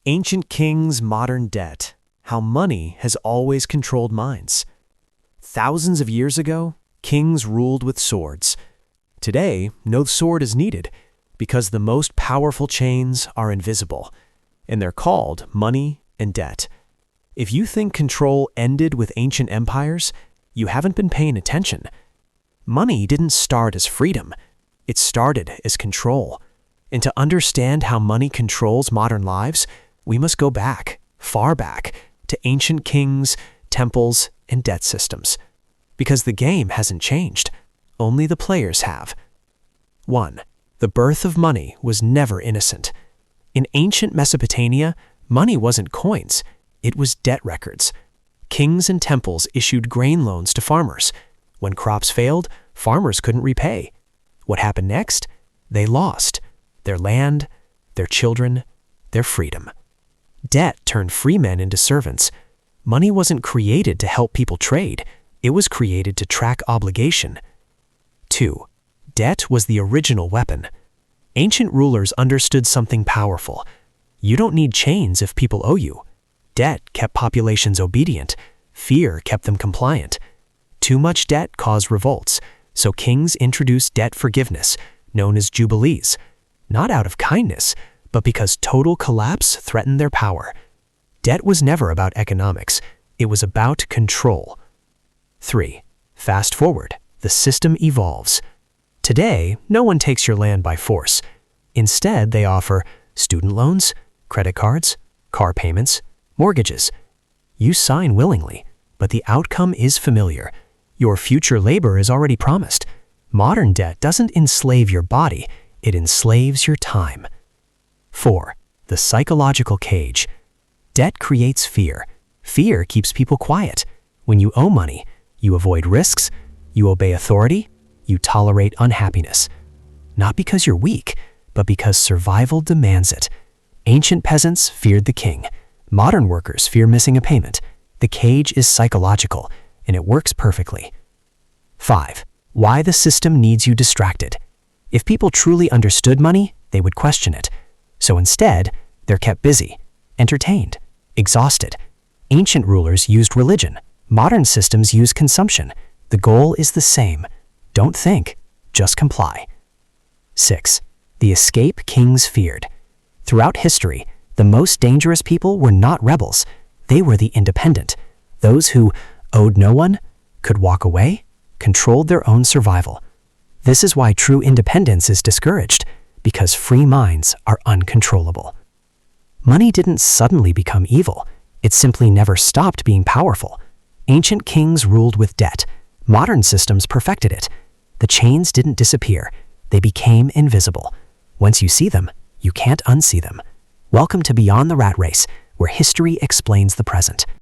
Ancient kings, modern debt. How money has always controlled minds. Thousands of years ago, kings ruled with swords. Today, no sword is needed because the most powerful chains are invisible, and they're called money and debt. If you think control ended with ancient empires, you haven't been paying attention. Money didn't start as freedom. It started as control. And to understand how money controls modern lives, we must go back, far back, to ancient kings, temples, and debt systems. Because the game hasn't changed, only the players have. 1. The birth of money was never innocent. In ancient Mesopotamia, money wasn't coins, it was debt records. Kings and temples issued grain loans to farmers. When crops failed, farmers couldn't repay. What happened next? They lost their land, their children, their freedom. Debt turned free men into servants. Money wasn't created to help people trade. It was created to track obligation. 2. Debt was the original weapon. Ancient rulers understood something powerful. You don't need chains if people owe you. Debt kept populations obedient. Fear kept them compliant. Too much debt caused revolts, so kings introduced debt forgiveness, known as jubilees, not out of kindness, but because total collapse threatened their power. Debt was never about economics. It was about control. 3. Fast forward, the system evolves. Today, no one takes your land by force. Instead, they offer student loans, credit cards, car payments, mortgages. You sign willingly, but the outcome is familiar. Your future labor is already promised. Modern debt doesn't enslave your body, it enslaves your time. 4. The psychological cage. Debt creates fear. Fear keeps people quiet. When you owe money, you avoid risks, you obey authority, you tolerate unhappiness. Not because you're weak, but because survival demands it. Ancient peasants feared the king. Modern workers fear missing a payment. The cage is psychological, and it works perfectly. 5. Why the system needs you distracted. If people truly understood money, they would question it. So instead, they're kept busy, entertained, exhausted. Ancient rulers used religion. Modern systems use consumption. The goal is the same. Don't think, just comply. 6. The escape kings feared. Throughout history, the most dangerous people were not rebels. They were the independent. Those who owed no one, could walk away, controlled their own survival. This is why true independence is discouraged, because free minds are uncontrollable. Money didn't suddenly become evil. It simply never stopped being powerful. Ancient kings ruled with debt. Modern systems perfected it. The chains didn't disappear. They became invisible. Once you see them, you can't unsee them. Welcome to Beyond the Rat Race, where history explains the present.